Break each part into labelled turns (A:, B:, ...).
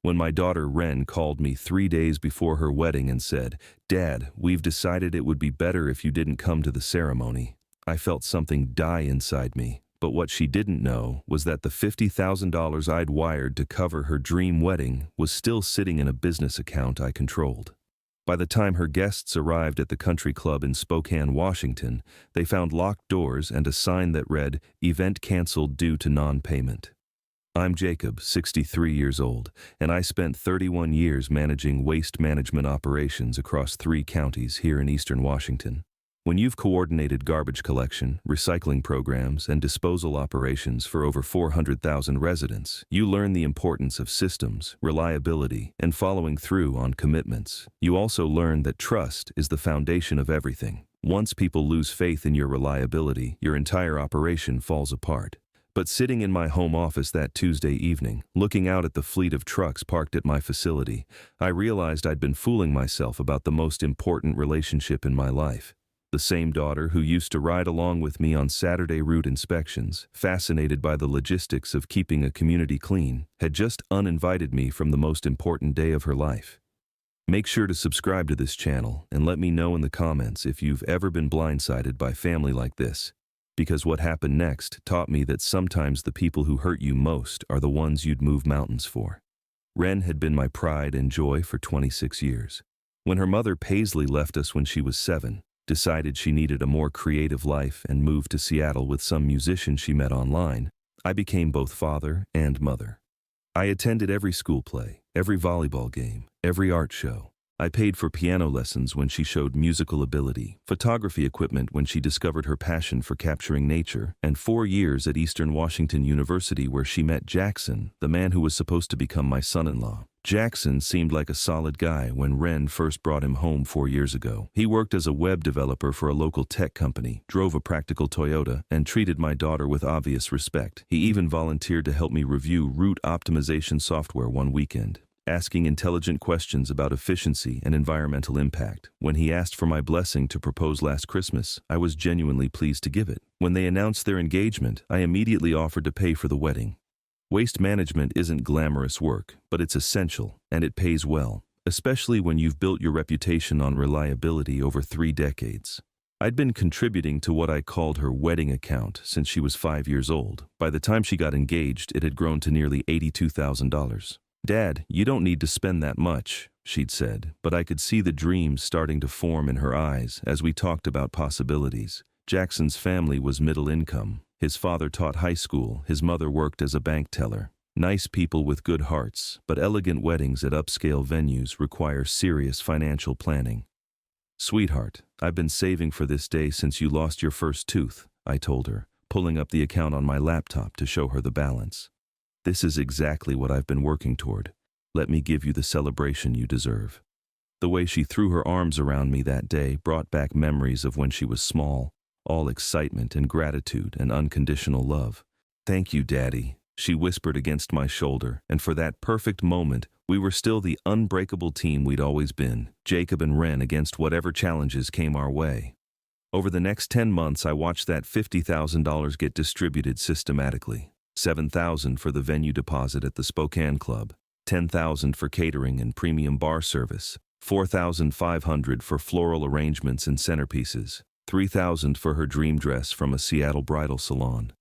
A: when my daughter Ren called me 3 days before her wedding and said, "Dad, we've decided it would be better if you didn't come to the ceremony." I felt something die inside me, but what she didn't know was that the $50,000 I'd wired to cover her dream wedding was still sitting in a business account I controlled. By the time her guests arrived at the country club in Spokane, Washington, they found locked doors and a sign that read, "Event canceled due to non-payment." I'm Jacob, 63 years old, and I spent 31 years managing waste management operations across 3 counties here in eastern Washington. When you've coordinated garbage collection, recycling programs, and disposal operations for over 400,000 residents, you learn the importance of systems, reliability, and following through on commitments. You also learn that trust is the foundation of everything. Once people lose faith in your reliability, your entire operation falls apart. But sitting in my home office that Tuesday evening, looking out at the fleet of trucks parked at my facility, I realized I'd been fooling myself about the most important relationship in my life. The same daughter who used to ride along with me on Saturday route inspections, fascinated by the logistics of keeping a community clean, had just uninvited me from the most important day of her life. Make sure to subscribe to this channel and let me know in the comments if you've ever been blindsided by family like this. Because what happened next taught me that sometimes the people who hurt you most are the ones you'd move mountains for. Ren had been my pride and joy for 26 years. When her mother Paisley left us when she was 7, decided she needed a more creative life and moved to Seattle with some musician she met online, I became both father and mother. I attended every school play, every volleyball game, every art show. I paid for piano lessons when she showed musical ability, photography equipment when she discovered her passion for capturing nature, and 4 years at Eastern Washington University where she met Jackson, the man who was supposed to become my son-in-law. Jackson seemed like a solid guy when Ren first brought him home 4 years ago. He worked as a web developer for a local tech company, drove a practical Toyota, and treated my daughter with obvious respect. He even volunteered to help me review route optimization software one weekend, asking intelligent questions about efficiency and environmental impact. When he asked for my blessing to propose last Christmas, I was genuinely pleased to give it. When they announced their engagement, I immediately offered to pay for the wedding. Waste management isn't glamorous work, but it's essential, and it pays well, especially when you've built your reputation on reliability over 3 decades. I'd been contributing to what I called her wedding account since she was 5 years old. By the time she got engaged, it had grown to nearly $82,000. "Dad, you don't need to spend that much," she'd said, but I could see the dreams starting to form in her eyes as we talked about possibilities. Jackson's family was middle income. His father taught high school, his mother worked as a bank teller. Nice people with good hearts, but elegant weddings at upscale venues require serious financial planning. "Sweetheart, I've been saving for this day since you lost your first tooth," I told her, pulling up the account on my laptop to show her the balance. "This is exactly what I've been working toward. Let me give you the celebration you deserve." The way she threw her arms around me that day brought back memories of when she was small, all excitement and gratitude and unconditional love. "Thank you, Daddy," she whispered against my shoulder, and for that perfect moment, we were still the unbreakable team we'd always been, Jacob and Ren against whatever challenges came our way. Over the next 10 months, I watched that $50,000 get distributed systematically. $7,000 for the venue deposit at the Spokane Club, $10,000 for catering and premium bar service, $4,500 for floral arrangements and centerpieces, $3,000 for her dream dress from a Seattle bridal salon,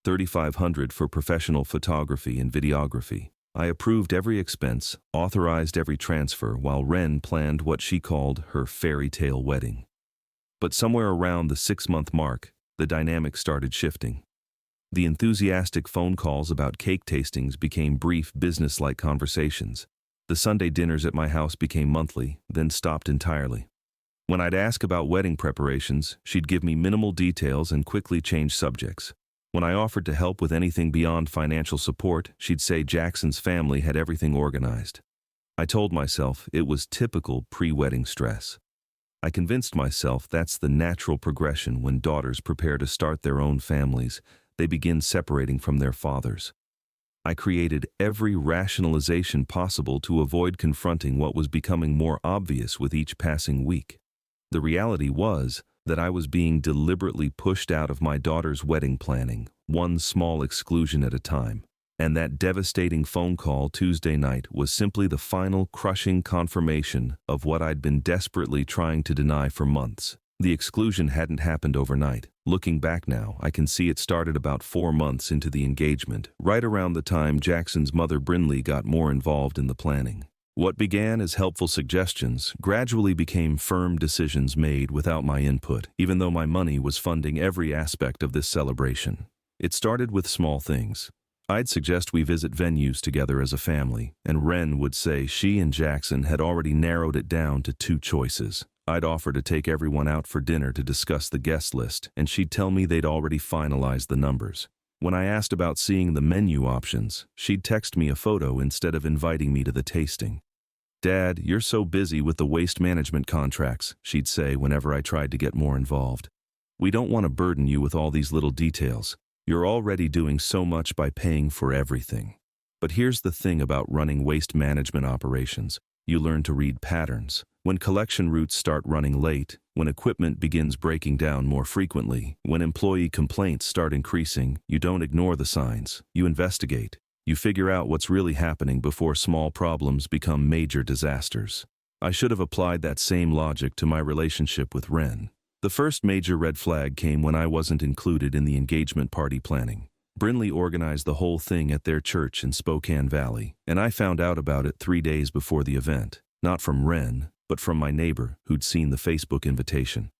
A: $3,500 for professional photography and videography. I approved every expense, authorized every transfer, while Ren planned what she called her fairy tale wedding. But somewhere around the 6-month mark, the dynamic started shifting. The enthusiastic phone calls about cake tastings became brief, business-like conversations. The Sunday dinners at my house became monthly, then stopped entirely. When I'd ask about wedding preparations, she'd give me minimal details and quickly change subjects. When I offered to help with anything beyond financial support, she'd say Jackson's family had everything organized. I told myself it was typical pre-wedding stress. I convinced myself that's the natural progression when daughters prepare to start their own families. They begin separating from their fathers. I created every rationalization possible to avoid confronting what was becoming more obvious with each passing week. The reality was that I was being deliberately pushed out of my daughter's wedding planning, one small exclusion at a time. And that devastating phone call Tuesday night was simply the final crushing confirmation of what I'd been desperately trying to deny for months. The exclusion hadn't happened overnight. Looking back now, I can see it started about 4 months into the engagement, right around the time Jackson's mother Brinley got more involved in the planning. What began as helpful suggestions gradually became firm decisions made without my input, even though my money was funding every aspect of this celebration. It started with small things. I'd suggest we visit venues together as a family, and Wren would say she and Jackson had already narrowed it down to 2 choices. I'd offer to take everyone out for dinner to discuss the guest list, and she'd tell me they'd already finalized the numbers. When I asked about seeing the menu options, she'd text me a photo instead of inviting me to the tasting. "Dad, you're so busy with the waste management contracts," she'd say whenever I tried to get more involved. "We don't want to burden you with all these little details. You're already doing so much by paying for everything." But here's the thing about running waste management operations. You learn to read patterns. When collection routes start running late, when equipment begins breaking down more frequently, when employee complaints start increasing, you don't ignore the signs. You investigate. You figure out what's really happening before small problems become major disasters. I should have applied that same logic to my relationship with Wren. The first major red flag came when I wasn't included in the engagement party planning. Brinley organized the whole thing at their church in Spokane Valley, and I found out about it 3 days before the event. Not from Wren, but from my neighbor who'd seen the Facebook invitation.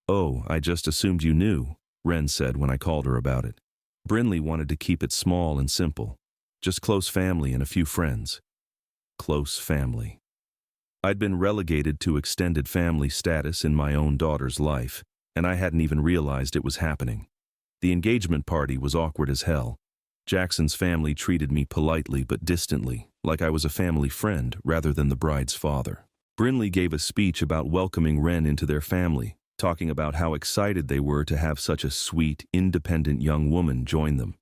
A: "Oh, I just assumed you knew," Wren said when I called her about it. Brinley wanted to keep it small and simple. Just close family and a few friends. Close family. I'd been relegated to extended family status in my own daughter's life, and I hadn't even realized it was happening. The engagement party was awkward as hell. Jackson's family treated me politely but distantly, like I was a family friend rather than the bride's father. Brinley gave a speech about welcoming Wren into their family, talking about how excited they were to have such a sweet, independent young woman join them.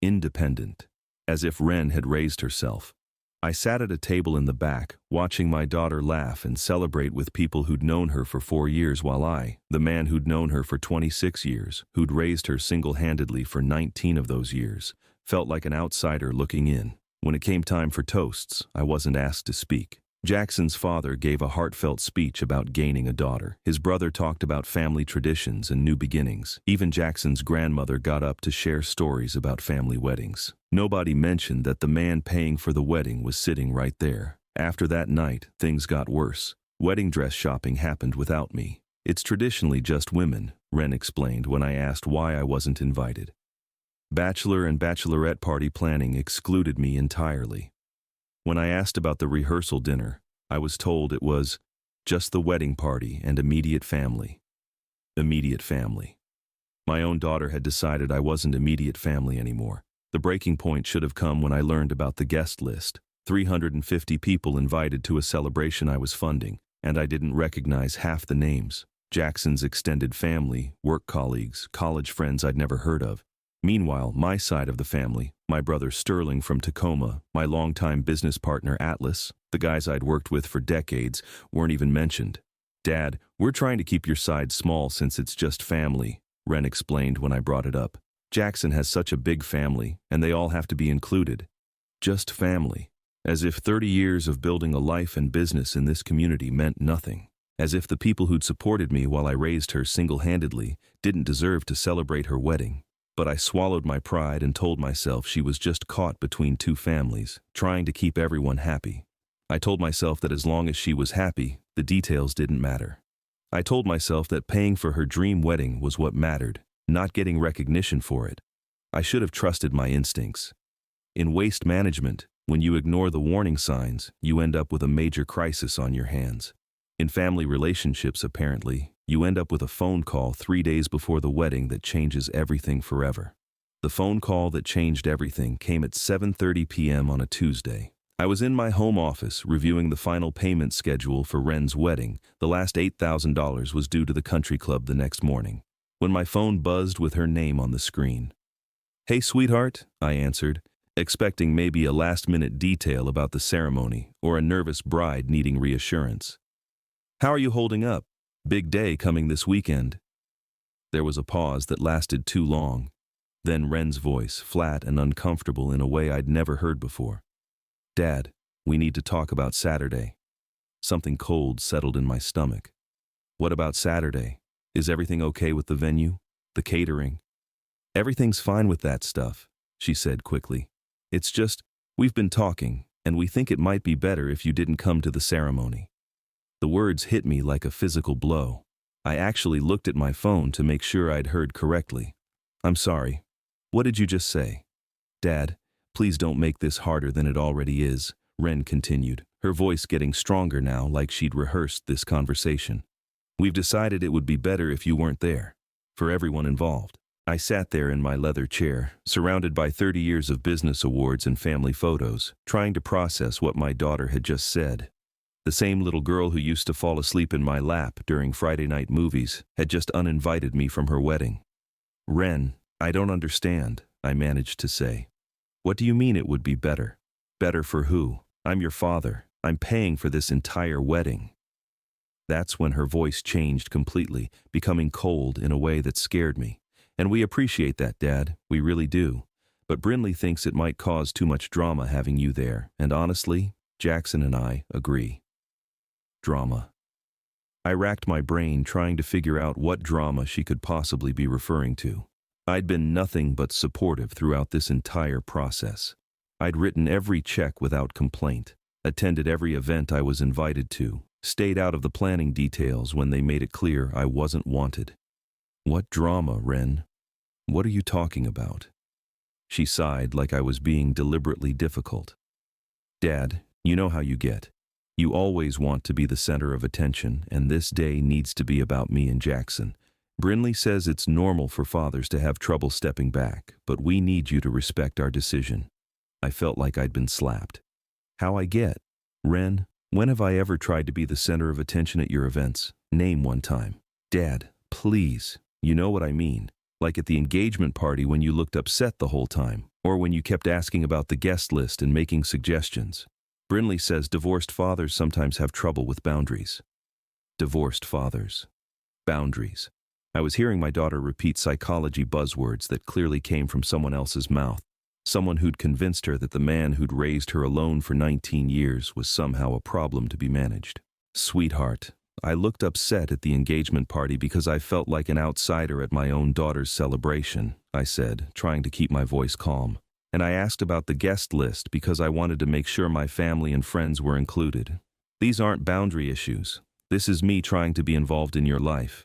A: Independent. As if Wren had raised herself. I sat at a table in the back, watching my daughter laugh and celebrate with people who'd known her for 4 years while I, the man who'd known her for 26 years, who'd raised her single-handedly for 19 of those years, felt like an outsider looking in. When it came time for toasts, I wasn't asked to speak. Jackson's father gave a heartfelt speech about gaining a daughter. His brother talked about family traditions and new beginnings. Even Jackson's grandmother got up to share stories about family weddings. Nobody mentioned that the man paying for the wedding was sitting right there. After that night, things got worse. Wedding dress shopping happened without me. "It's traditionally just women," Wren explained when I asked why I wasn't invited. Bachelor and bachelorette party planning excluded me entirely. When I asked about the rehearsal dinner, I was told it was just the wedding party and immediate family. Immediate family. My own daughter had decided I wasn't immediate family anymore. The breaking point should have come when I learned about the guest list. 350 people invited to a celebration I was funding, and I didn't recognize half the names. Jackson's extended family, work colleagues, college friends I'd never heard of. Meanwhile, my side of the family, my brother Sterling from Tacoma, my longtime business partner Atlas, the guys I'd worked with for decades, weren't even mentioned. "Dad, we're trying to keep your side small since it's just family," Wren explained when I brought it up. "Jackson has such a big family, and they all have to be included. Just family. As if 30 years of building a life and business in this community meant nothing. As if the people who'd supported me while I raised her single-handedly didn't deserve to celebrate her wedding. But I swallowed my pride and told myself she was just caught between 2 families, trying to keep everyone happy. I told myself that as long as she was happy, the details didn't matter. I told myself that paying for her dream wedding was what mattered, not getting recognition for it. I should have trusted my instincts. In waste management, when you ignore the warning signs, you end up with a major crisis on your hands. In family relationships, apparently, you end up with a phone call 3 days before the wedding that changes everything forever. The phone call that changed everything came at 7:30 p.m. on a Tuesday. I was in my home office reviewing the final payment schedule for Wren's wedding. The last $8,000 was due to the country club the next morning, when my phone buzzed with her name on the screen. "Hey, sweetheart," I answered, expecting maybe a last-minute detail about the ceremony or a nervous bride needing reassurance. "How are you holding up? Big day coming this weekend." There was a pause that lasted too long. Then Ren's voice, flat and uncomfortable in a way I'd never heard before. Dad, we need to talk about Saturday. Something cold settled in my stomach. What about Saturday? Is everything okay with the venue? The catering? Everything's fine with that stuff, she said quickly. It's just, we've been talking, and we think it might be better if you didn't come to the ceremony. The words hit me like a physical blow. I actually looked at my phone to make sure I'd heard correctly. I'm sorry. What did you just say? Dad, please don't make this harder than it already is, Ren continued, her voice getting stronger now like she'd rehearsed this conversation. We've decided it would be better if you weren't there, for everyone involved. I sat there in my leather chair, surrounded by 30 years of business awards and family photos, trying to process what my daughter had just said. The same little girl who used to fall asleep in my lap during Friday night movies had just uninvited me from her wedding. Ren, I don't understand, I managed to say. What do you mean it would be better? Better for who? I'm your father. I'm paying for this entire wedding. That's when her voice changed completely, becoming cold in a way that scared me. And we appreciate that, Dad, we really do. But Brinley thinks it might cause too much drama having you there, and honestly, Jackson and I agree. Drama. I racked my brain trying to figure out what drama she could possibly be referring to. I'd been nothing but supportive throughout this entire process. I'd written every check without complaint, attended every event I was invited to, stayed out of the planning details when they made it clear I wasn't wanted. What drama, Ren? What are you talking about? She sighed like I was being deliberately difficult. Dad, you know how you get. You always want to be the center of attention, and this day needs to be about me and Jackson. Brinley says it's normal for fathers to have trouble stepping back, but we need you to respect our decision. I felt like I'd been slapped. How I get? Ren, when have I ever tried to be the center of attention at your events? Name one time. Dad, please. You know what I mean. Like at the engagement party when you looked upset the whole time, or when you kept asking about the guest list and making suggestions. Brinley says divorced fathers sometimes have trouble with boundaries. Divorced fathers. Boundaries. I was hearing my daughter repeat psychology buzzwords that clearly came from someone else's mouth. Someone who'd convinced her that the man who'd raised her alone for 19 years was somehow a problem to be managed. Sweetheart, I looked upset at the engagement party because I felt like an outsider at my own daughter's celebration, I said, trying to keep my voice calm. And I asked about the guest list because I wanted to make sure my family and friends were included. These aren't boundary issues. This is me trying to be involved in your life.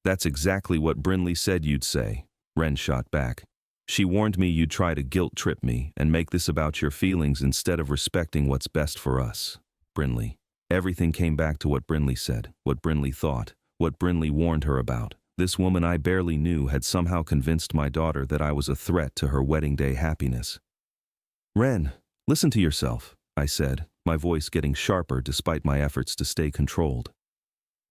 A: That's exactly what Brinley said you'd say, Ren shot back. She warned me you'd try to guilt trip me and make this about your feelings instead of respecting what's best for us. Brinley. Everything came back to what Brinley said, what Brinley thought, what Brinley warned her about. This woman I barely knew had somehow convinced my daughter that I was a threat to her wedding day happiness. Ren, listen to yourself, I said, my voice getting sharper despite my efforts to stay controlled.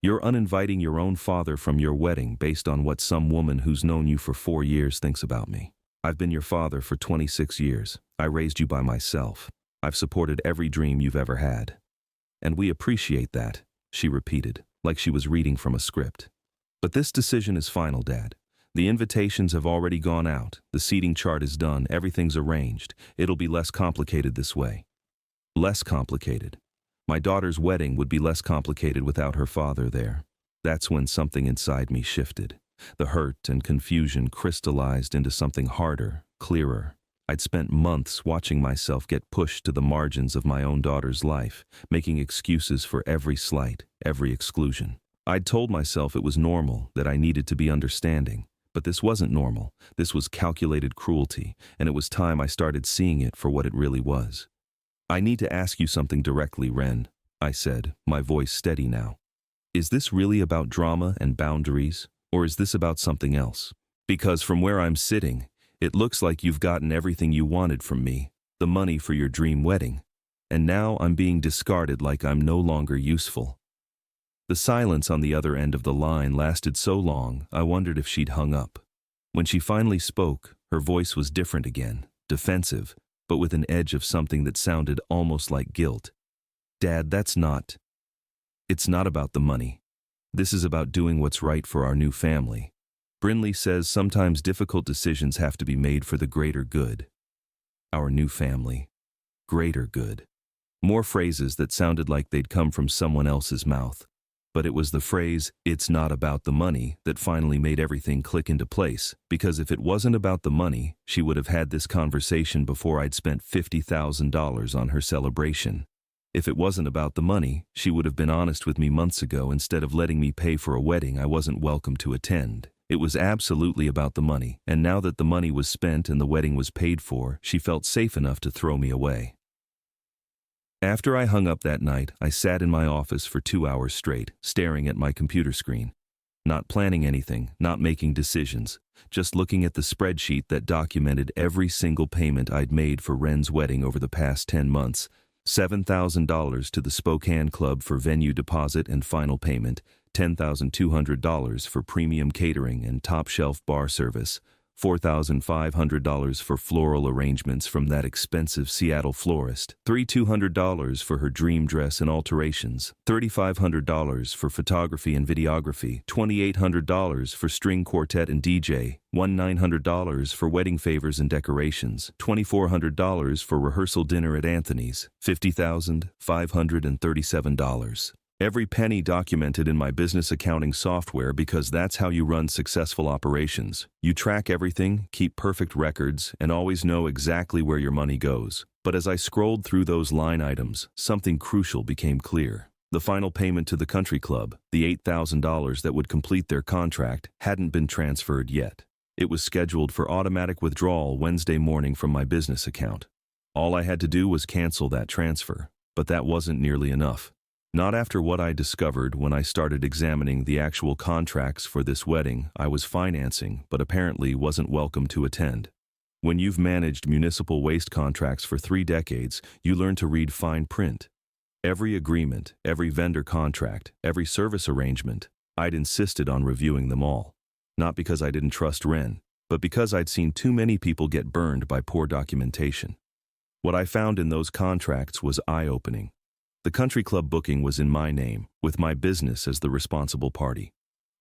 A: You're uninviting your own father from your wedding based on what some woman who's known you for 4 years thinks about me. I've been your father for 26 years. I raised you by myself. I've supported every dream you've ever had. And we appreciate that, she repeated, like she was reading from a script. But this decision is final, Dad. The invitations have already gone out. The seating chart is done. Everything's arranged. It'll be less complicated this way. Less complicated. My daughter's wedding would be less complicated without her father there. That's when something inside me shifted. The hurt and confusion crystallized into something harder, clearer. I'd spent months watching myself get pushed to the margins of my own daughter's life, making excuses for every slight, every exclusion. I'd told myself it was normal, that I needed to be understanding. But this wasn't normal. This was calculated cruelty, and it was time I started seeing it for what it really was. I need to ask you something directly, Ren, I said, my voice steady now. Is this really about drama and boundaries, or is this about something else? Because from where I'm sitting, it looks like you've gotten everything you wanted from me, the money for your dream wedding, and now I'm being discarded like I'm no longer useful. The silence on the other end of the line lasted so long, I wondered if she'd hung up. When she finally spoke, her voice was different again, defensive, but with an edge of something that sounded almost like guilt. Dad, it's not about the money. This is about doing what's right for our new family. Brinley says sometimes difficult decisions have to be made for the greater good. Our new family. Greater good. More phrases that sounded like they'd come from someone else's mouth. But it was the phrase, "it's not about the money," that finally made everything click into place, because if it wasn't about the money, she would have had this conversation before I'd spent $50,000 on her celebration. If it wasn't about the money, she would have been honest with me months ago instead of letting me pay for a wedding I wasn't welcome to attend. It was absolutely about the money, and now that the money was spent and the wedding was paid for, she felt safe enough to throw me away. After I hung up that night, I sat in my office for 2 hours straight, staring at my computer screen. Not planning anything, not making decisions, just looking at the spreadsheet that documented every single payment I'd made for Ren's wedding over the past 10 months. $7,000 to the Spokane Club for venue deposit and final payment, $10,200 for premium catering and top-shelf bar service, $4,500 for floral arrangements from that expensive Seattle florist, $3,200 for her dream dress and alterations, $3,500 for photography and videography, $2,800 for string quartet and DJ, $1,900 for wedding favors and decorations, $2,400 for rehearsal dinner at Anthony's, $50,537. Every penny documented in my business accounting software, because that's how you run successful operations. You track everything, keep perfect records, and always know exactly where your money goes. But as I scrolled through those line items, something crucial became clear. The final payment to the country club, the $8,000 that would complete their contract, hadn't been transferred yet. It was scheduled for automatic withdrawal Wednesday morning from my business account. All I had to do was cancel that transfer, but that wasn't nearly enough. Not after what I discovered when I started examining the actual contracts for this wedding I was financing but apparently wasn't welcome to attend. When you've managed municipal waste contracts for 3 decades, you learn to read fine print. Every agreement, every vendor contract, every service arrangement, I'd insisted on reviewing them all. Not because I didn't trust Ren, but because I'd seen too many people get burned by poor documentation. What I found in those contracts was eye-opening. The country club booking was in my name, with my business as the responsible party.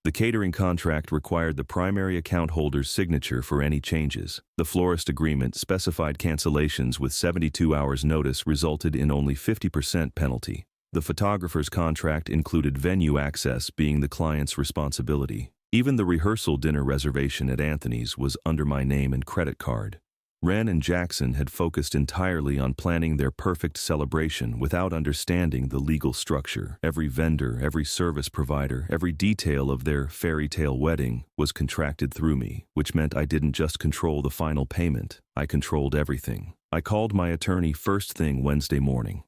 A: The catering contract required the primary account holder's signature for any changes. The florist agreement specified cancellations with 72 hours notice resulted in only 50% penalty. The photographer's contract included venue access being the client's responsibility. Even the rehearsal dinner reservation at Anthony's was under my name and credit card. Ren and Jackson had focused entirely on planning their perfect celebration without understanding the legal structure. Every vendor, every service provider, every detail of their fairy tale wedding was contracted through me, which meant I didn't just control the final payment, I controlled everything. I called my attorney first thing Wednesday morning.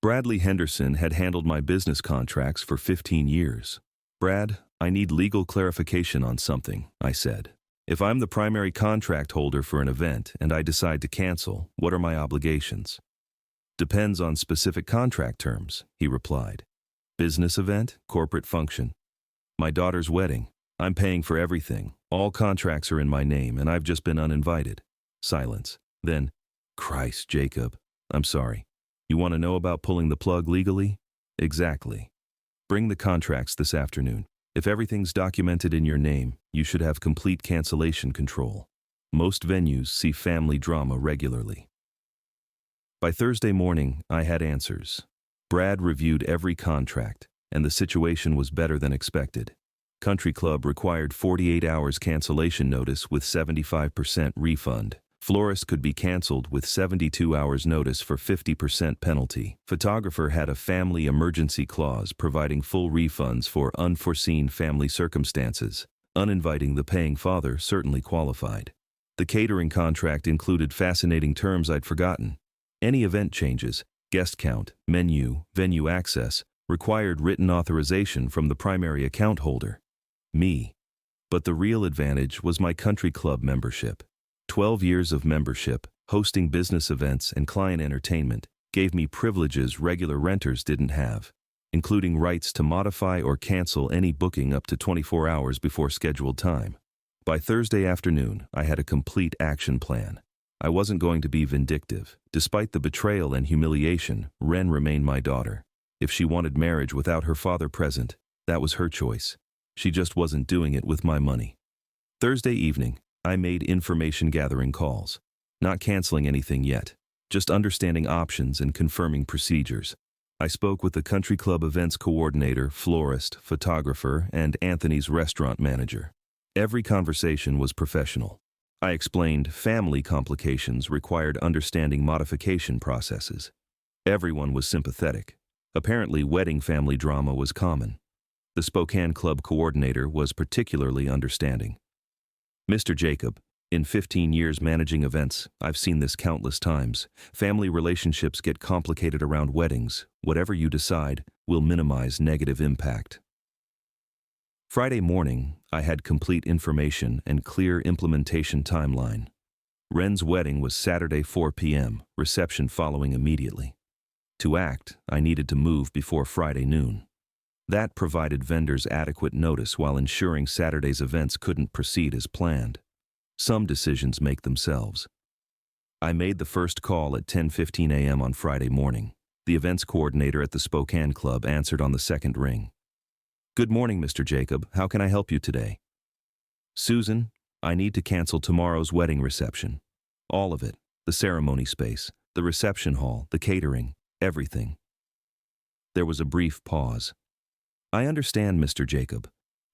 A: Bradley Henderson had handled my business contracts for 15 years. "Brad, I need legal clarification on something," I said. "If I'm the primary contract holder for an event and I decide to cancel, what are my obligations?" "Depends on specific contract terms," he replied. "Business event, corporate function. My daughter's wedding. I'm paying for everything. All contracts are in my name and I've just been uninvited." Silence. Then, "Christ, Jacob. I'm sorry. You want to know about pulling the plug legally?" "Exactly. Bring the contracts this afternoon. If everything's documented in your name, you should have complete cancellation control. Most venues see family drama regularly." By Thursday morning, I had answers. Brad reviewed every contract, and the situation was better than expected. Country Club required 48 hours cancellation notice with 75% refund. Florist could be canceled with 72 hours notice for 50% penalty. Photographer had a family emergency clause providing full refunds for unforeseen family circumstances. Uninviting the paying father certainly qualified. The catering contract included fascinating terms I'd forgotten. Any event changes, guest count, menu, venue access, required written authorization from the primary account holder. Me. But the real advantage was my country club membership. 12 years of membership, hosting business events and client entertainment, gave me privileges regular renters didn't have, including rights to modify or cancel any booking up to 24 hours before scheduled time. By Thursday afternoon, I had a complete action plan. I wasn't going to be vindictive. Despite the betrayal and humiliation, Ren remained my daughter. If she wanted marriage without her father present, that was her choice. She just wasn't doing it with my money. Thursday evening, I made information gathering calls. Not canceling anything yet, just understanding options and confirming procedures. I spoke with the country club events coordinator, florist, photographer, and Anthony's restaurant manager. Every conversation was professional. I explained family complications required understanding modification processes. Everyone was sympathetic. Apparently, wedding family drama was common. The Spokane club coordinator was particularly understanding. Mr. Jacob, in 15 years managing events, I've seen this countless times. Family relationships get complicated around weddings. Whatever you decide will minimize negative impact. Friday morning, I had complete information and clear implementation timeline. Ren's wedding was Saturday 4 p.m., reception following immediately. To act, I needed to move before Friday noon. That provided vendors adequate notice while ensuring Saturday's events couldn't proceed as planned. Some decisions make themselves. I made the first call at 10:15 a.m. on Friday morning. The events coordinator at the Spokane Club answered on the second ring. "Good morning, Mr. Jacob. How can I help you today?" "Susan, I need to cancel tomorrow's wedding reception. All of it. The ceremony space, the reception hall, the catering, everything." There was a brief pause. "I understand, Mr. Jacob.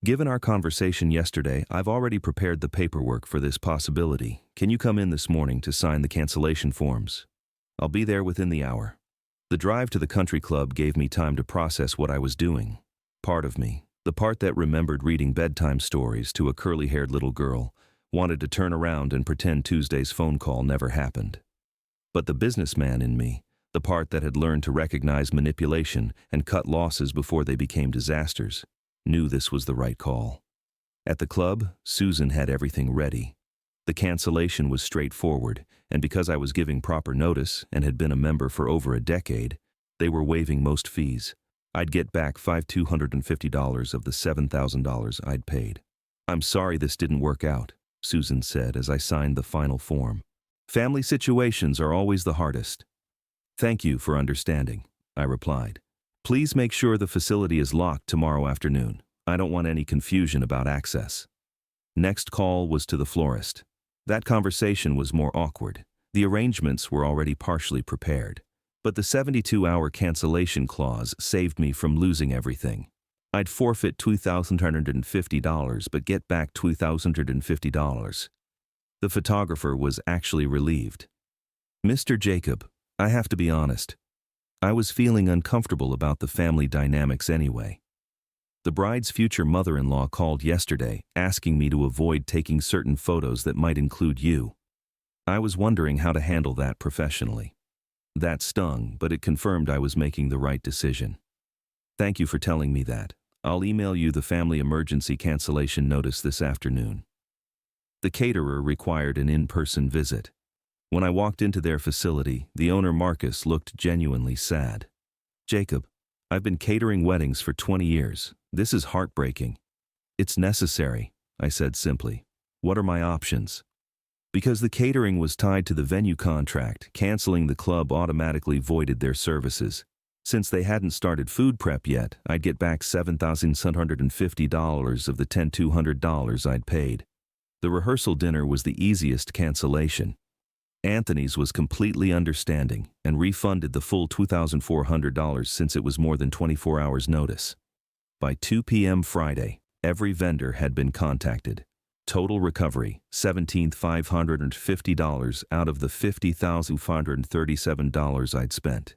A: Given our conversation yesterday, I've already prepared the paperwork for this possibility. Can you come in this morning to sign the cancellation forms? I'll be there within the hour." The drive to the country club gave me time to process what I was doing. Part of me, the part that remembered reading bedtime stories to a curly-haired little girl, wanted to turn around and pretend Tuesday's phone call never happened. But the businessman in me, the part that had learned to recognize manipulation and cut losses before they became disasters, knew this was the right call. At the club, Susan had everything ready. The cancellation was straightforward, and because I was giving proper notice and had been a member for over a decade, they were waiving most fees. I'd get back $250 of the $7,000 I'd paid. "I'm sorry this didn't work out," Susan said as I signed the final form. "Family situations are always the hardest." "Thank you for understanding," I replied. "Please make sure the facility is locked tomorrow afternoon. I don't want any confusion about access." Next call was to the florist. That conversation was more awkward. The arrangements were already partially prepared. But the 72-hour cancellation clause saved me from losing everything. I'd forfeit $2,250 but get back $2,250. The photographer was actually relieved. "Mr. Jacob, I have to be honest. I was feeling uncomfortable about the family dynamics anyway. The bride's future mother-in-law called yesterday asking me to avoid taking certain photos that might include you. I was wondering how to handle that professionally. That stung, but it confirmed I was making the right decision. Thank you for telling me that. I'll email you the family emergency cancellation notice this afternoon." The caterer required an in-person visit. When I walked into their facility, the owner Marcus looked genuinely sad. "Jacob, I've been catering weddings for 20 years. This is heartbreaking." "It's necessary," I said simply. "What are my options?" Because the catering was tied to the venue contract, canceling the club automatically voided their services. Since they hadn't started food prep yet, I'd get back $7,750 of the $10,200 I'd paid. The rehearsal dinner was the easiest cancellation. Anthony's was completely understanding and refunded the full $2,400 since it was more than 24 hours notice. By 2 p.m. Friday, every vendor had been contacted. Total recovery, $17,550 out of the $50,537 I'd spent.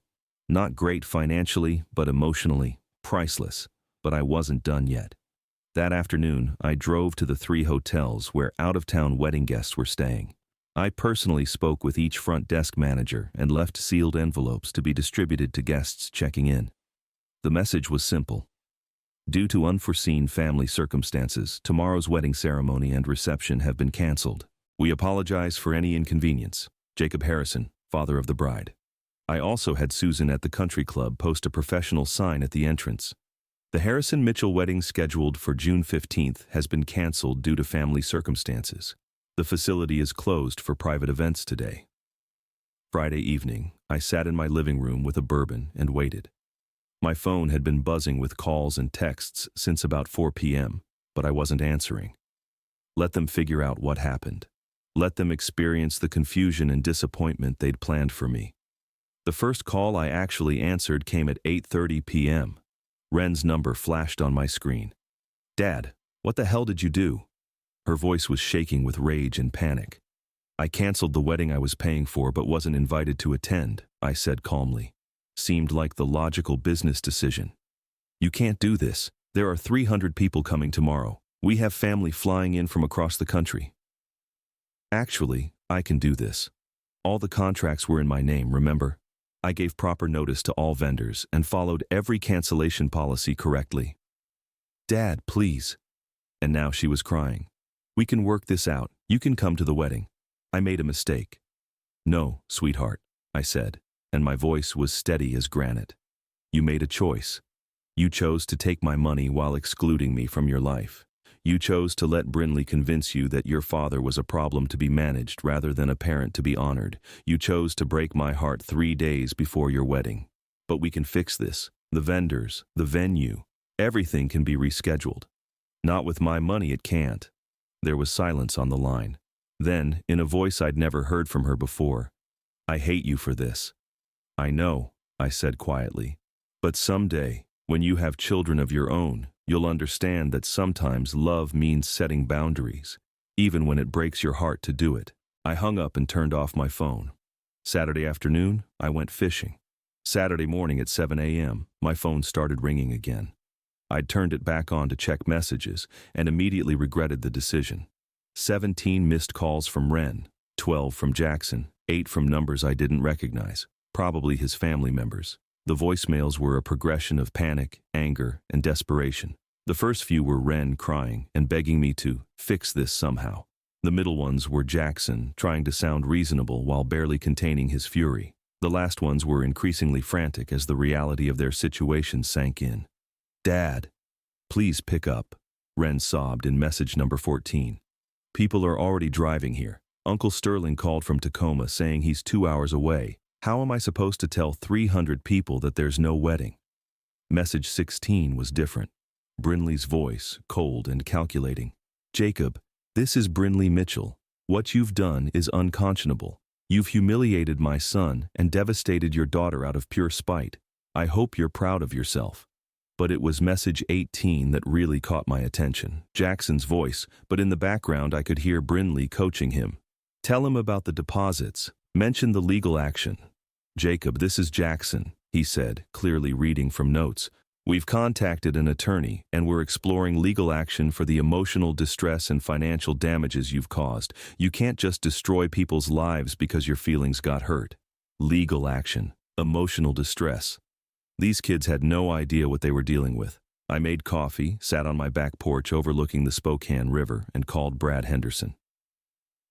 A: Not great financially, but emotionally, priceless. But I wasn't done yet. That afternoon, I drove to the 3 hotels where out-of-town wedding guests were staying. I personally spoke with each front desk manager and left sealed envelopes to be distributed to guests checking in. The message was simple. Due to unforeseen family circumstances, tomorrow's wedding ceremony and reception have been canceled. We apologize for any inconvenience. Jacob Harrison, father of the bride. I also had Susan at the country club post a professional sign at the entrance. The Harrison Mitchell wedding scheduled for June 15th has been canceled due to family circumstances. The facility is closed for private events today. Friday evening, I sat in my living room with a bourbon and waited. My phone had been buzzing with calls and texts since about 4 p.m., but I wasn't answering. Let them figure out what happened. Let them experience the confusion and disappointment they'd planned for me. The first call I actually answered came at 8:30 p.m. Ren's number flashed on my screen. "Dad, what the hell did you do?" Her voice was shaking with rage and panic. "I canceled the wedding I was paying for but wasn't invited to attend," I said calmly. Seemed like the logical business decision. "You can't do this. There are 300 people coming tomorrow. We have family flying in from across the country." "Actually, I can do this. All the contracts were in my name, remember? I gave proper notice to all vendors and followed every cancellation policy correctly." "Dad, please." And now she was crying. "We can work this out. You can come to the wedding. I made a mistake." "No, sweetheart," I said, and my voice was steady as granite. "You made a choice. You chose to take my money while excluding me from your life. You chose to let Brinley convince you that your father was a problem to be managed rather than a parent to be honored. You chose to break my heart 3 days before your wedding. But we can fix this. The vendors, the venue, everything can be rescheduled. Not with my money, it can't." There was silence on the line. Then, in a voice I'd never heard from her before, "I hate you for this." "I know," I said quietly. "But someday, when you have children of your own, you'll understand that sometimes love means setting boundaries, even when it breaks your heart to do it." I hung up and turned off my phone. Saturday afternoon, I went fishing. Saturday morning at 7 a.m., my phone started ringing again. I'd turned it back on to check messages and immediately regretted the decision. 17 missed calls from Ren, 12 from Jackson, 8 from numbers I didn't recognize, probably his family members. The voicemails were a progression of panic, anger, and desperation. The first few were Ren crying and begging me to fix this somehow. The middle ones were Jackson trying to sound reasonable while barely containing his fury. The last ones were increasingly frantic as the reality of their situation sank in. "Dad, please pick up," Ren sobbed in message number 14. "People are already driving here. Uncle Sterling called from Tacoma saying he's 2 hours away. How am I supposed to tell 300 people that there's no wedding?" Message 16 was different. Brinley's voice, cold and calculating. "Jacob, this is Brinley Mitchell. What you've done is unconscionable. You've humiliated my son and devastated your daughter out of pure spite. I hope you're proud of yourself." But it was message 18 that really caught my attention. Jackson's voice, but in the background I could hear Brinley coaching him. "Tell him about the deposits. Mention the legal action." "Jacob, this is Jackson," he said, clearly reading from notes. "We've contacted an attorney and we're exploring legal action for the emotional distress and financial damages you've caused. You can't just destroy people's lives because your feelings got hurt." Legal action, emotional distress. These kids had no idea what they were dealing with. I made coffee, sat on my back porch overlooking the Spokane River, and called Brad Henderson.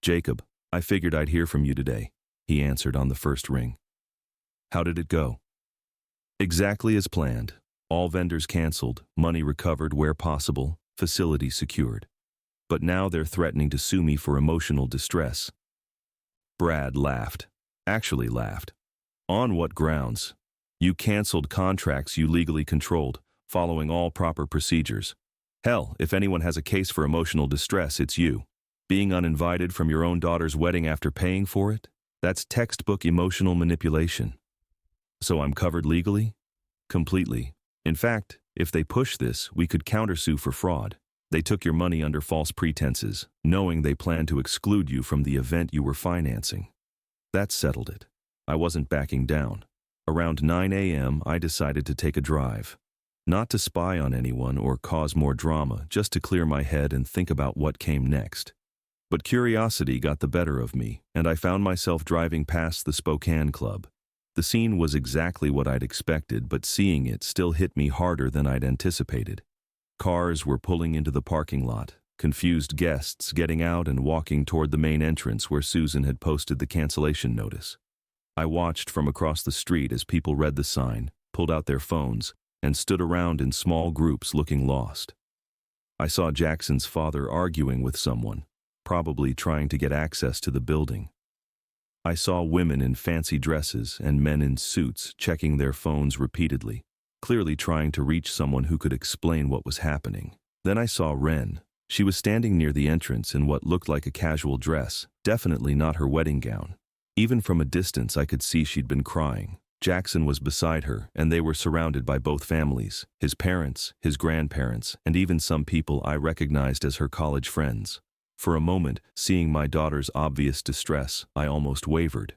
A: "Jacob, I figured I'd hear from you today," he answered on the first ring. "How did it go?" "Exactly as planned. All vendors canceled, money recovered where possible, facility secured. But now they're threatening to sue me for emotional distress." Brad laughed. Actually laughed. "On what grounds? You canceled contracts you legally controlled, following all proper procedures. Hell, if anyone has a case for emotional distress, it's you. Being uninvited from your own daughter's wedding after paying for it? That's textbook emotional manipulation." "So I'm covered legally?" "Completely. In fact, if they push this, we could countersue for fraud. They took your money under false pretenses, knowing they planned to exclude you from the event you were financing." That settled it. I wasn't backing down. Around 9 a.m., I decided to take a drive. Not to spy on anyone or cause more drama, just to clear my head and think about what came next. But curiosity got the better of me, and I found myself driving past the Spokane Club. The scene was exactly what I'd expected, but seeing it still hit me harder than I'd anticipated. Cars were pulling into the parking lot, confused guests getting out and walking toward the main entrance where Susan had posted the cancellation notice. I watched from across the street as people read the sign, pulled out their phones, and stood around in small groups looking lost. I saw Jackson's father arguing with someone, probably trying to get access to the building. I saw women in fancy dresses and men in suits checking their phones repeatedly, clearly trying to reach someone who could explain what was happening. Then I saw Ren, She was standing near the entrance in what looked like a casual dress, definitely not her wedding gown. Even from a distance I could see she'd been crying. Jackson was beside her, and they were surrounded by both families, his parents, his grandparents, and even some people I recognized as her college friends. For a moment, seeing my daughter's obvious distress, I almost wavered.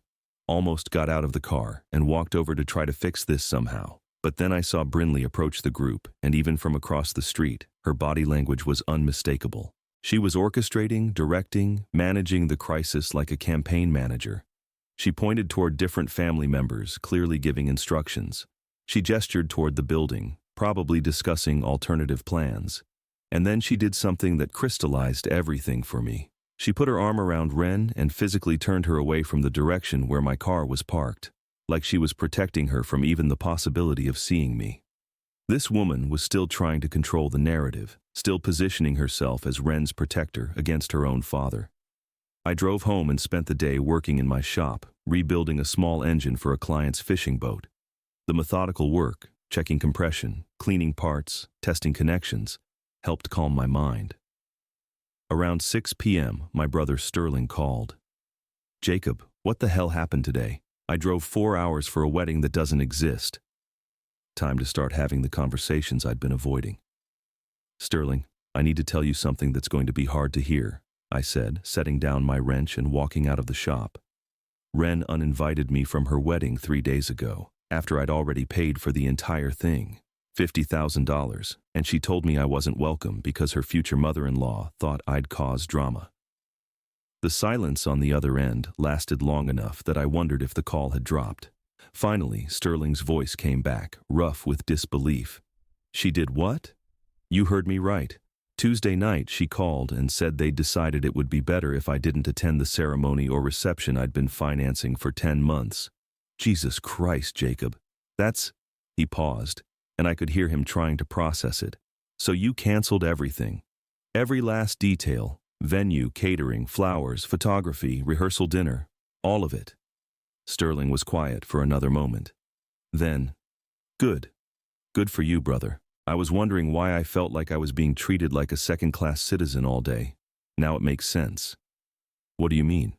A: Almost got out of the car and walked over to try to fix this somehow. But then I saw Brinley approach the group, and even from across the street, her body language was unmistakable. She was orchestrating, directing, managing the crisis like a campaign manager. She pointed toward different family members, clearly giving instructions. She gestured toward the building, probably discussing alternative plans. And then she did something that crystallized everything for me. She put her arm around Ren and physically turned her away from the direction where my car was parked, like she was protecting her from even the possibility of seeing me. This woman was still trying to control the narrative, still positioning herself as Ren's protector against her own father. I drove home and spent the day working in my shop, rebuilding a small engine for a client's fishing boat. The methodical work, checking compression, cleaning parts, testing connections, helped calm my mind. Around 6 p.m., my brother Sterling called. "Jacob, what the hell happened today? I drove 4 hours for a wedding that doesn't exist." Time to start having the conversations I'd been avoiding. "Sterling, I need to tell you something that's going to be hard to hear," I said, setting down my wrench and walking out of the shop. Ren uninvited me from her wedding 3 days ago, after I'd already paid for the entire thing, $50,000, and she told me I wasn't welcome because her future mother-in-law thought I'd cause drama. The silence on the other end lasted long enough that I wondered if the call had dropped. Finally, Sterling's voice came back, rough with disbelief. "She did what?" "You heard me right. Tuesday night she called and said they'd decided it would be better if I didn't attend the ceremony or reception I'd been financing for 10 months. Jesus Christ, Jacob. That's..." He paused, and I could hear him trying to process it. "So you canceled everything. Every last detail. Venue, catering, flowers, photography, rehearsal dinner. All of it." Sterling was quiet for another moment. Then, "Good. Good for you, brother. I was wondering why I felt like I was being treated like a second-class citizen all day. Now it makes sense." "What do you mean?"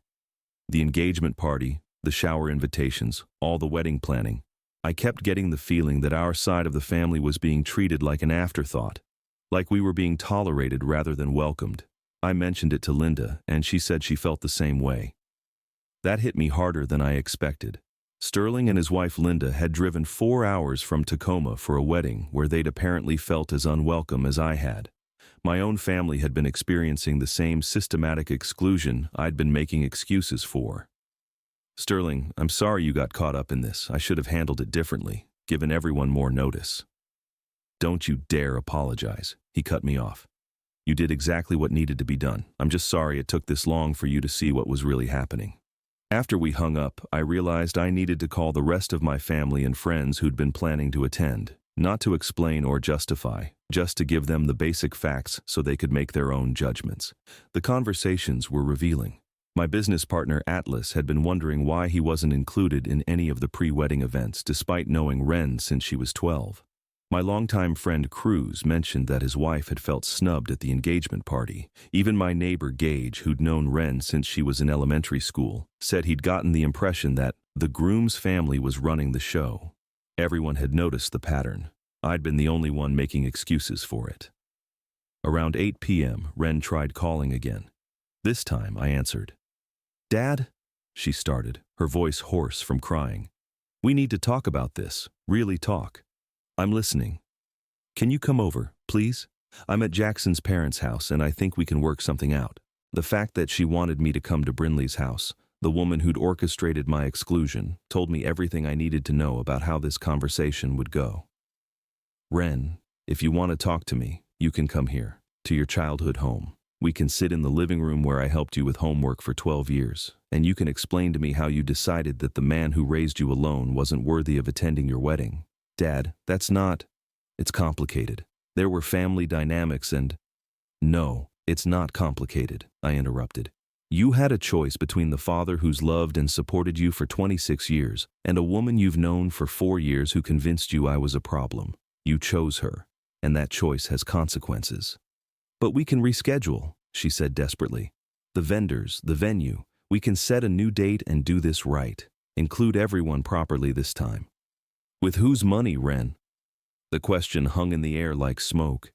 A: "The engagement party, the shower invitations, all the wedding planning. I kept getting the feeling that our side of the family was being treated like an afterthought, like we were being tolerated rather than welcomed. I mentioned it to Linda, and she said she felt the same way." That hit me harder than I expected. Sterling and his wife Linda had driven 4 hours from Tacoma for a wedding where they'd apparently felt as unwelcome as I had. My own family had been experiencing the same systematic exclusion I'd been making excuses for. "Sterling, I'm sorry you got caught up in this. I should have handled it differently, given everyone more notice." "Don't you dare apologize," he cut me off. "You did exactly what needed to be done. I'm just sorry it took this long for you to see what was really happening." After we hung up, I realized I needed to call the rest of my family and friends who'd been planning to attend, not to explain or justify, just to give them the basic facts so they could make their own judgments. The conversations were revealing. My business partner Atlas had been wondering why he wasn't included in any of the pre-wedding events despite knowing Ren since she was 12. My longtime friend Cruz mentioned that his wife had felt snubbed at the engagement party. Even my neighbor Gage, who'd known Ren since she was in elementary school, said he'd gotten the impression that the groom's family was running the show. Everyone had noticed the pattern. I'd been the only one making excuses for it. Around 8 p.m., Ren tried calling again. This time I answered. "Dad," she started, her voice hoarse from crying. "We need to talk about this, really talk." "I'm listening." "Can you come over, please? I'm at Jackson's parents' house and I think we can work something out." The fact that she wanted me to come to Brinley's house, the woman who'd orchestrated my exclusion, told me everything I needed to know about how this conversation would go. "Ren, if you want to talk to me, you can come here, to your childhood home. We can sit in the living room where I helped you with homework for 12 years, and you can explain to me how you decided that the man who raised you alone wasn't worthy of attending your wedding. Dad, that's not..." "It's complicated. There were family dynamics and..." "No, it's not complicated," I interrupted. "You had a choice between the father who's loved and supported you for 26 years and a woman you've known for 4 years who convinced you I was a problem. You chose her, and that choice has consequences." But we can reschedule, she said desperately. The vendors, the venue, we can set a new date and do this right. Include everyone properly this time. With whose money, Ren? The question hung in the air like smoke.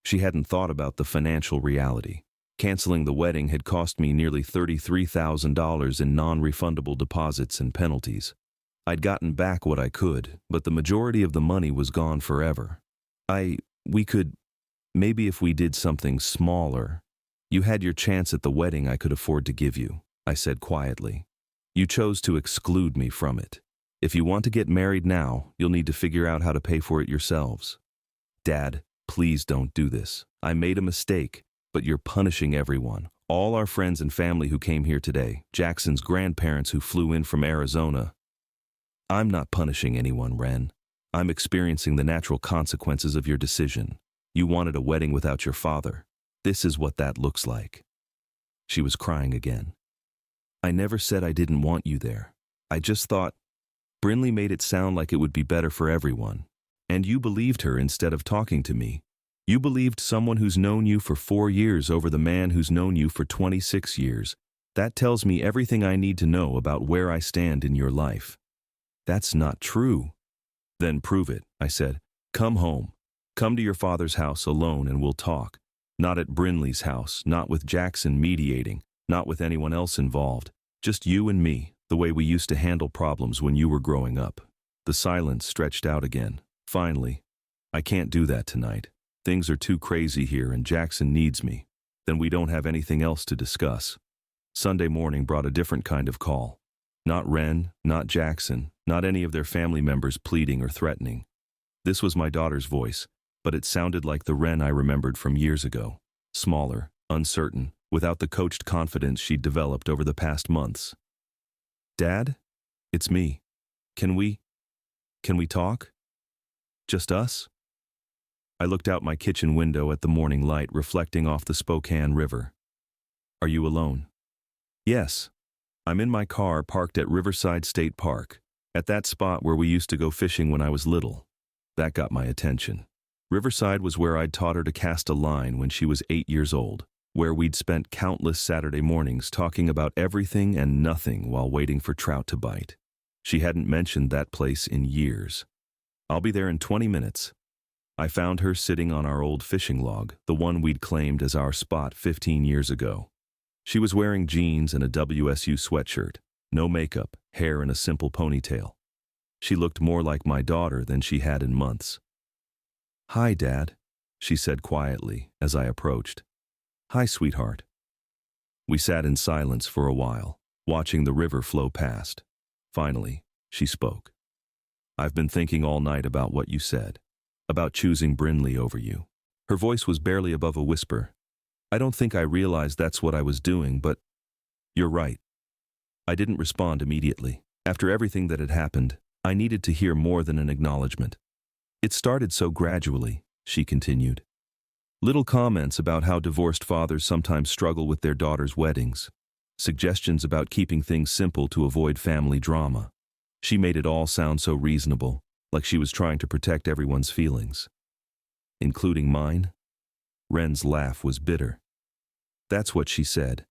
A: She hadn't thought about the financial reality. Canceling the wedding had cost me nearly $33,000 in non-refundable deposits and penalties. I'd gotten back what I could, but the majority of the money was gone forever. We could, maybe if we did something smaller. You had your chance at the wedding I could afford to give you, I said quietly. You chose to exclude me from it. If you want to get married now, you'll need to figure out how to pay for it yourselves. Dad, please don't do this. I made a mistake, but you're punishing everyone. All our friends and family who came here today, Jackson's grandparents who flew in from Arizona. I'm not punishing anyone, Ren. I'm experiencing the natural consequences of your decision. You wanted a wedding without your father. This is what that looks like. She was crying again. I never said I didn't want you there. I just thought, Brinley made it sound like it would be better for everyone. And you believed her instead of talking to me. You believed someone who's known you for 4 years over the man who's known you for 26 years. That tells me everything I need to know about where I stand in your life. That's not true. Then prove it, I said. Come home. Come to your father's house alone and we'll talk. Not at Brinley's house, not with Jackson mediating, not with anyone else involved. Just you and me, the way we used to handle problems when you were growing up. The silence stretched out again. Finally, I can't do that tonight. Things are too crazy here and Jackson needs me. Then we don't have anything else to discuss. Sunday morning brought a different kind of call. Not Ren, not Jackson, not any of their family members pleading or threatening. This was my daughter's voice, but it sounded like the Ren I remembered from years ago. Smaller, uncertain, without the coached confidence she'd developed over the past months. Dad? It's me. Can we talk? Just us? I looked out my kitchen window at the morning light reflecting off the Spokane River. Are you alone? Yes. I'm in my car parked at Riverside State Park, at that spot where we used to go fishing when I was little. That got my attention. Riverside was where I'd taught her to cast a line when she was 8 years old, where we'd spent countless Saturday mornings talking about everything and nothing while waiting for trout to bite. She hadn't mentioned that place in years. I'll be there in 20 minutes. I found her sitting on our old fishing log, the one we'd claimed as our spot 15 years ago. She was wearing jeans and a WSU sweatshirt, no makeup, hair in a simple ponytail. She looked more like my daughter than she had in months. Hi, Dad, she said quietly as I approached. Hi, sweetheart. We sat in silence for a while, watching the river flow past. Finally, she spoke. I've been thinking all night about what you said, about choosing Brinley over you. Her voice was barely above a whisper. I don't think I realized that's what I was doing, but you're right. I didn't respond immediately. After everything that had happened, I needed to hear more than an acknowledgement. It started so gradually, she continued. Little comments about how divorced fathers sometimes struggle with their daughters' weddings. Suggestions about keeping things simple to avoid family drama. She made it all sound so reasonable, like she was trying to protect everyone's feelings. Including mine? Ren's laugh was bitter. That's what she said.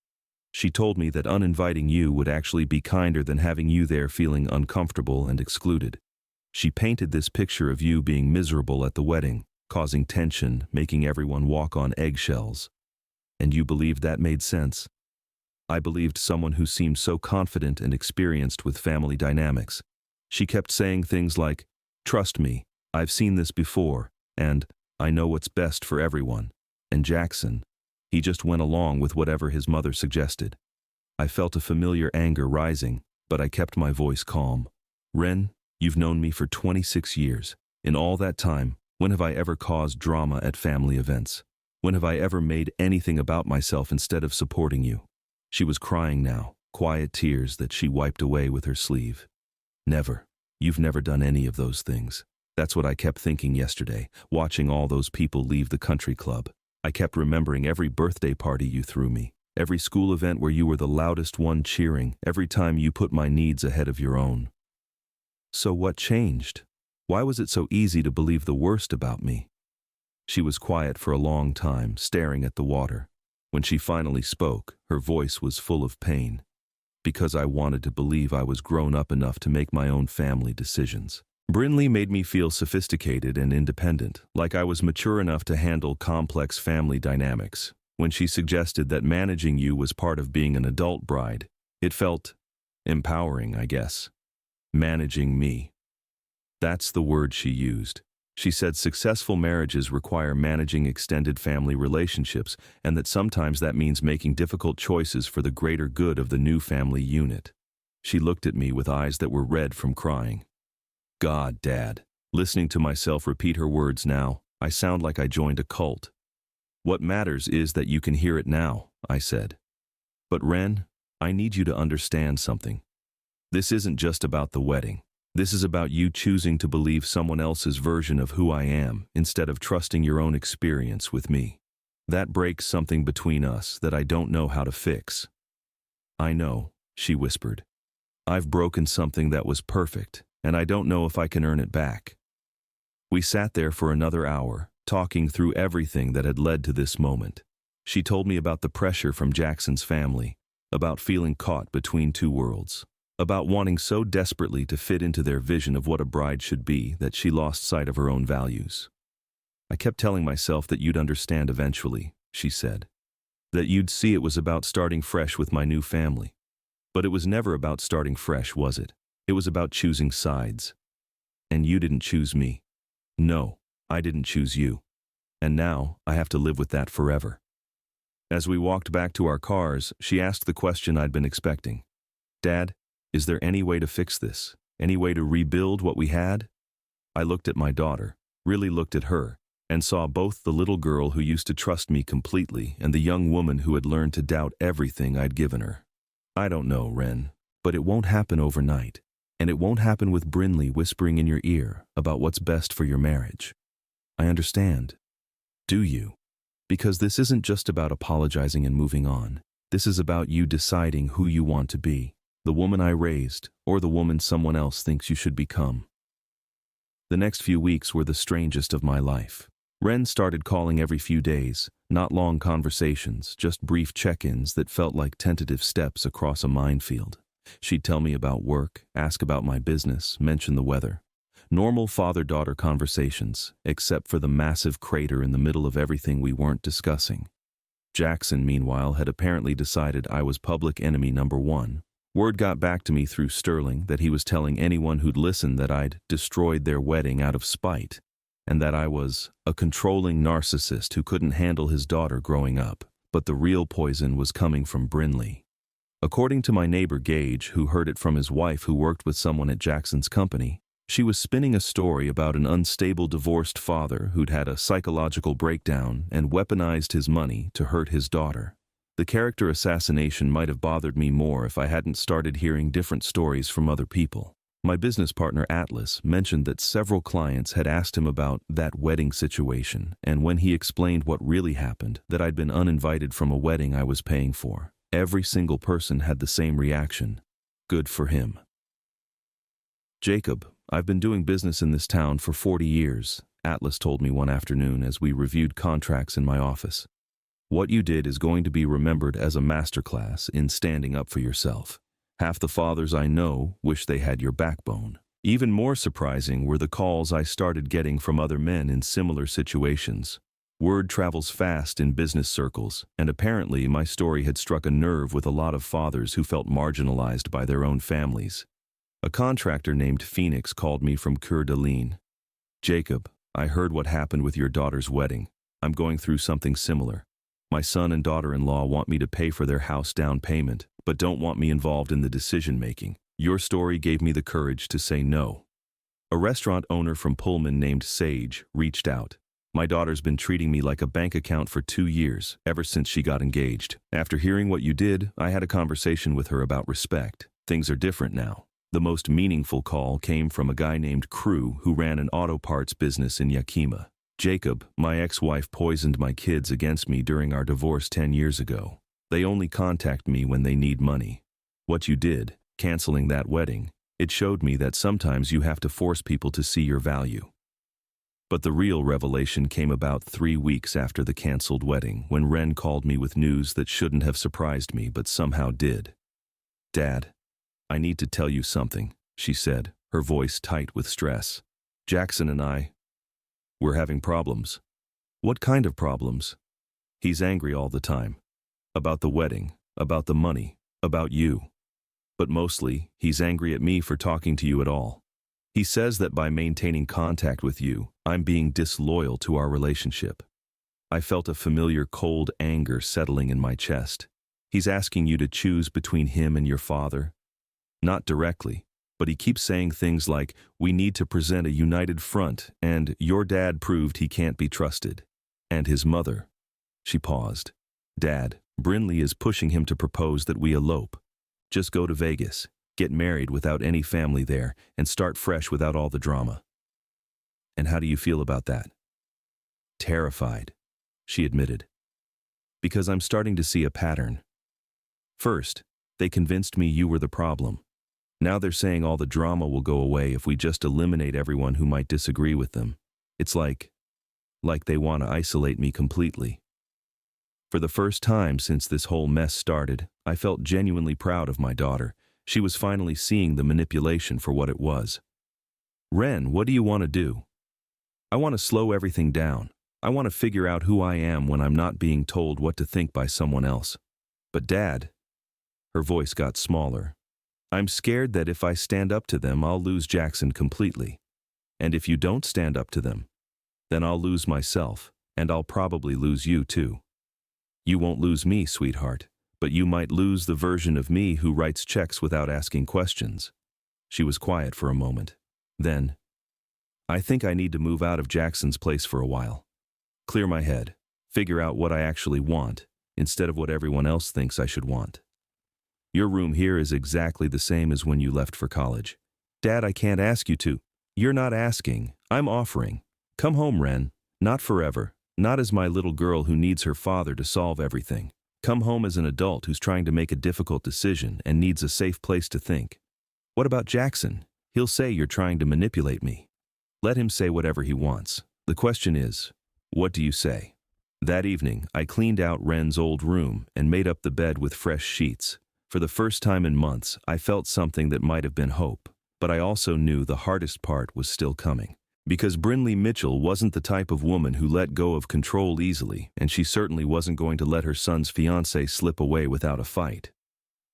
A: She told me that uninviting you would actually be kinder than having you there feeling uncomfortable and excluded. She painted this picture of you being miserable at the wedding, causing tension, making everyone walk on eggshells. And you believed that made sense? I believed someone who seemed so confident and experienced with family dynamics. She kept saying things like, "Trust me, I've seen this before," and "I know what's best for everyone." And Jackson, he just went along with whatever his mother suggested. I felt a familiar anger rising, but I kept my voice calm. Ren, you've known me for 26 years. In all that time, when have I ever caused drama at family events? When have I ever made anything about myself instead of supporting you? She was crying now, quiet tears that she wiped away with her sleeve. Never. You've never done any of those things. That's what I kept thinking yesterday, watching all those people leave the country club. I kept remembering every birthday party you threw me, every school event where you were the loudest one cheering, every time you put my needs ahead of your own. So what changed? Why was it so easy to believe the worst about me? She was quiet for a long time, staring at the water. When she finally spoke, her voice was full of pain. Because I wanted to believe I was grown up enough to make my own family decisions. Brinley made me feel sophisticated and independent, like I was mature enough to handle complex family dynamics. When she suggested that managing you was part of being an adult bride, it felt empowering, I guess. Managing me. That's the word she used. She said successful marriages require managing extended family relationships, and that sometimes that means making difficult choices for the greater good of the new family unit. She looked at me with eyes that were red from crying. God, Dad. Listening to myself repeat her words now, I sound like I joined a cult. What matters is that you can hear it now, I said. But Ren, I need you to understand something. This isn't just about the wedding. This is about you choosing to believe someone else's version of who I am instead of trusting your own experience with me. That breaks something between us that I don't know how to fix. I know, she whispered. I've broken something that was perfect, and I don't know if I can earn it back. We sat there for another hour, talking through everything that had led to this moment. She told me about the pressure from Jackson's family, about feeling caught between two worlds, about wanting so desperately to fit into their vision of what a bride should be that she lost sight of her own values. I kept telling myself that you'd understand eventually, she said. That you'd see it was about starting fresh with my new family. But it was never about starting fresh, was it? It was about choosing sides. And you didn't choose me. No, I didn't choose you. And now I have to live with that forever. As we walked back to our cars, she asked the question I'd been expecting. Dad, is there any way to fix this? Any way to rebuild what we had? I looked at my daughter, really looked at her, and saw both the little girl who used to trust me completely and the young woman who had learned to doubt everything I'd given her. I don't know, Ren, but it won't happen overnight, and it won't happen with Brinley whispering in your ear about what's best for your marriage. I understand. Do you? Because this isn't just about apologizing and moving on. This is about you deciding who you want to be. The woman I raised, or the woman someone else thinks you should become. The next few weeks were the strangest of my life. Ren started calling every few days, not long conversations, just brief check-ins that felt like tentative steps across a minefield. She'd tell me about work, ask about my business, mention the weather. Normal father-daughter conversations, except for the massive crater in the middle of everything we weren't discussing. Jackson, meanwhile, had apparently decided I was public enemy number one. Word got back to me through Sterling that he was telling anyone who'd listen that I'd destroyed their wedding out of spite, and that I was a controlling narcissist who couldn't handle his daughter growing up. But the real poison was coming from Brinley. According to my neighbor Gage, who heard it from his wife who worked with someone at Jackson's company, she was spinning a story about an unstable divorced father who'd had a psychological breakdown and weaponized his money to hurt his daughter. The character assassination might have bothered me more if I hadn't started hearing different stories from other people. My business partner Atlas mentioned that several clients had asked him about that wedding situation, and when he explained what really happened, that I'd been uninvited from a wedding I was paying for, every single person had the same reaction. Good for him. Jacob, I've been doing business in this town for 40 years, Atlas told me one afternoon as we reviewed contracts in my office. What you did is going to be remembered as a masterclass in standing up for yourself. Half the fathers I know wish they had your backbone. Even more surprising were the calls I started getting from other men in similar situations. Word travels fast in business circles, and apparently my story had struck a nerve with a lot of fathers who felt marginalized by their own families. A contractor named Phoenix called me from Coeur d'Alene. Jacob, I heard what happened with your daughter's wedding. I'm going through something similar. My son and daughter-in-law want me to pay for their house down payment, but don't want me involved in the decision-making. Your story gave me the courage to say no. A restaurant owner from Pullman named Sage reached out. My daughter's been treating me like a bank account for 2 years, ever since she got engaged. After hearing what you did, I had a conversation with her about respect. Things are different now. The most meaningful call came from a guy named Crew who ran an auto parts business in Yakima. Jacob, my ex-wife poisoned my kids against me during our divorce 10 years ago. They only contact me when they need money. What you did, canceling that wedding, it showed me that sometimes you have to force people to see your value. But the real revelation came about 3 weeks after the canceled wedding, when Ren called me with news that shouldn't have surprised me but somehow did. "Dad, I need to tell you something," she said, her voice tight with stress. "Jackson and we're having problems." "What kind of problems?" "He's angry all the time. About the wedding, about the money, about you. But mostly, he's angry at me for talking to you at all. He says that by maintaining contact with you, I'm being disloyal to our relationship." I felt a familiar cold anger settling in my chest. "He's asking you to choose between him and your father?" "Not directly, but he keeps saying things like, 'We need to present a united front,' and 'Your dad proved he can't be trusted.' And his mother." She paused. "Dad, Brinley is pushing him to propose that we elope. Just go to Vegas, get married without any family there, and start fresh without all the drama." "And how do you feel about that?" "Terrified," she admitted. "Because I'm starting to see a pattern. First, they convinced me you were the problem. Now they're saying all the drama will go away if we just eliminate everyone who might disagree with them. It's like they want to isolate me completely." For the first time since this whole mess started, I felt genuinely proud of my daughter. She was finally seeing the manipulation for what it was. "Ren, what do you want to do?" "I want to slow everything down. I want to figure out who I am when I'm not being told what to think by someone else." "But Dad," her voice got smaller, "I'm scared that if I stand up to them, I'll lose Jackson completely. And if you don't stand up to them, then I'll lose myself, and I'll probably lose you too. You won't lose me, sweetheart, but you might lose the version of me who writes checks without asking questions." She was quiet for a moment. Then, "I think I need to move out of Jackson's place for a while. Clear my head, figure out what I actually want, instead of what everyone else thinks I should want. Your room here is exactly the same as when you left for college." "Dad, I can't ask you to." "You're not asking, I'm offering. Come home, Ren. Not forever. Not as my little girl who needs her father to solve everything. Come home as an adult who's trying to make a difficult decision and needs a safe place to think. What about Jackson? He'll say you're trying to manipulate me. Let him say whatever he wants. The question is, what do you say?" That evening, I cleaned out Ren's old room and made up the bed with fresh sheets. For the first time in months, I felt something that might have been hope, but I also knew the hardest part was still coming. Because Brinley Mitchell wasn't the type of woman who let go of control easily, and she certainly wasn't going to let her son's fiancé slip away without a fight.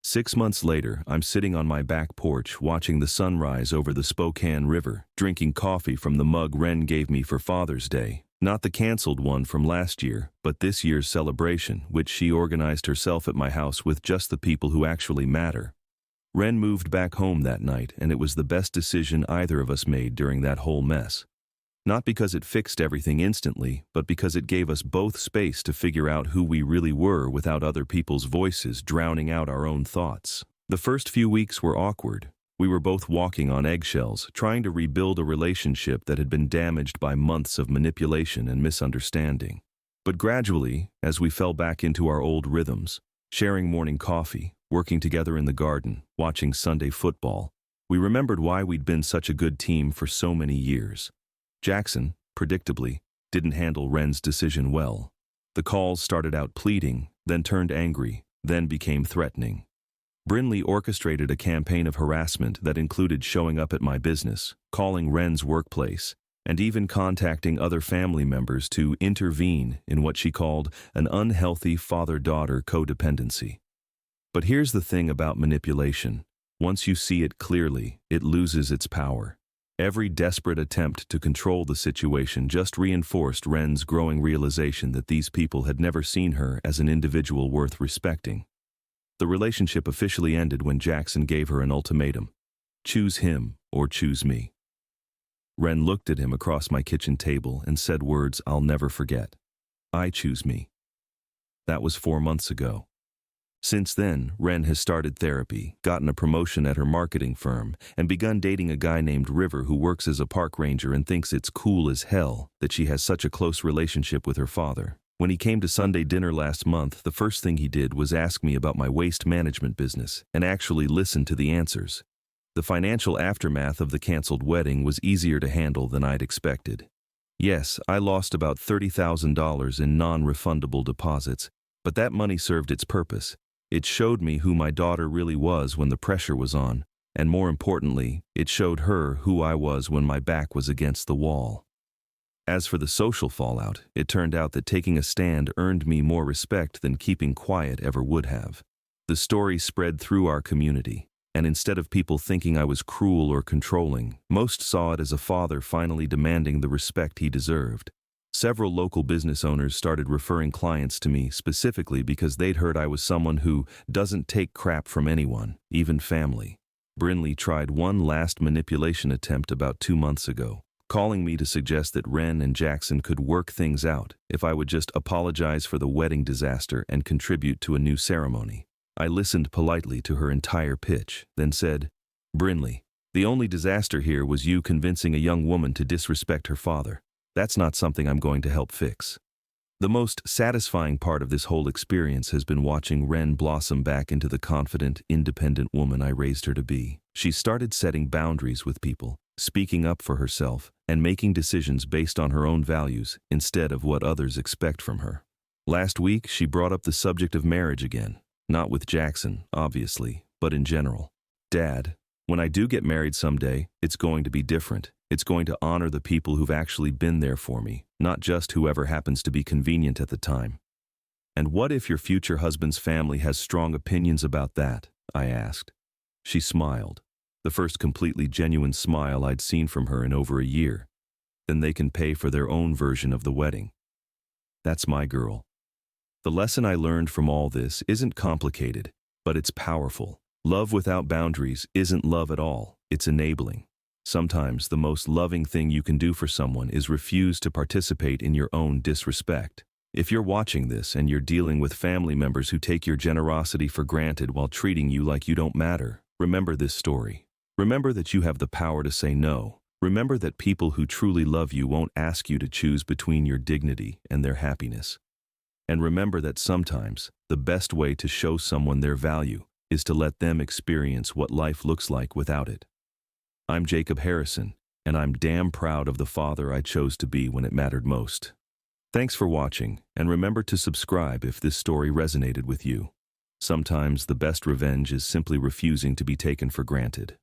A: 6 months later, I'm sitting on my back porch watching the sunrise over the Spokane River, drinking coffee from the mug Ren gave me for Father's Day. Not the canceled one from last year, but this year's celebration, which she organized herself at my house with just the people who actually matter. Ren moved back home that night, and it was the best decision either of us made during that whole mess. Not because it fixed everything instantly, but because it gave us both space to figure out who we really were without other people's voices drowning out our own thoughts. The first few weeks were awkward. We were both walking on eggshells, trying to rebuild a relationship that had been damaged by months of manipulation and misunderstanding. But gradually, as we fell back into our old rhythms, sharing morning coffee, working together in the garden, watching Sunday football, we remembered why we'd been such a good team for so many years. Jackson, predictably, didn't handle Ren's decision well. The calls started out pleading, then turned angry, then became threatening. Brinley orchestrated a campaign of harassment that included showing up at my business, calling Ren's workplace, and even contacting other family members to intervene in what she called an unhealthy father-daughter codependency. But here's the thing about manipulation. Once you see it clearly, it loses its power. Every desperate attempt to control the situation just reinforced Ren's growing realization that these people had never seen her as an individual worth respecting. The relationship officially ended when Jackson gave her an ultimatum. Choose him or choose me. Ren looked at him across my kitchen table and said words I'll never forget. I choose me. That was 4 months ago. Since then, Ren has started therapy, gotten a promotion at her marketing firm, and begun dating a guy named River who works as a park ranger and thinks it's cool as hell that she has such a close relationship with her father. When he came to Sunday dinner last month, the first thing he did was ask me about my waste management business and actually listen to the answers. The financial aftermath of the canceled wedding was easier to handle than I'd expected. Yes, I lost about $30,000 in non-refundable deposits, but that money served its purpose. It showed me who my daughter really was when the pressure was on, and more importantly, it showed her who I was when my back was against the wall. As for the social fallout, it turned out that taking a stand earned me more respect than keeping quiet ever would have. The story spread through our community, and instead of people thinking I was cruel or controlling, most saw it as a father finally demanding the respect he deserved. Several local business owners started referring clients to me specifically because they'd heard I was someone who doesn't take crap from anyone, even family. Brinley tried one last manipulation attempt about 2 months ago, calling me to suggest that Ren and Jackson could work things out if I would just apologize for the wedding disaster and contribute to a new ceremony. I listened politely to her entire pitch, then said, "Brinley, the only disaster here was you convincing a young woman to disrespect her father. That's not something I'm going to help fix." The most satisfying part of this whole experience has been watching Ren blossom back into the confident, independent woman I raised her to be. She started setting boundaries with people, speaking up for herself, and making decisions based on her own values instead of what others expect from her. Last week, she brought up the subject of marriage again. Not with Jackson, obviously, but in general. "Dad, when I do get married someday, it's going to be different. It's going to honor the people who've actually been there for me, not just whoever happens to be convenient at the time." "And what if your future husband's family has strong opinions about that?" I asked. She smiled, the first completely genuine smile I'd seen from her in over a year. "Then they can pay for their own version of the wedding." That's my girl. The lesson I learned from all this isn't complicated, but it's powerful. Love without boundaries isn't love at all, it's enabling. Sometimes the most loving thing you can do for someone is refuse to participate in your own disrespect. If you're watching this and you're dealing with family members who take your generosity for granted while treating you like you don't matter, remember this story. Remember that you have the power to say no. Remember that people who truly love you won't ask you to choose between your dignity and their happiness. And remember that sometimes the best way to show someone their value is to let them experience what life looks like without it. I'm Jacob Harrison, and I'm damn proud of the father I chose to be when it mattered most. Thanks for watching, and remember to subscribe if this story resonated with you. Sometimes the best revenge is simply refusing to be taken for granted.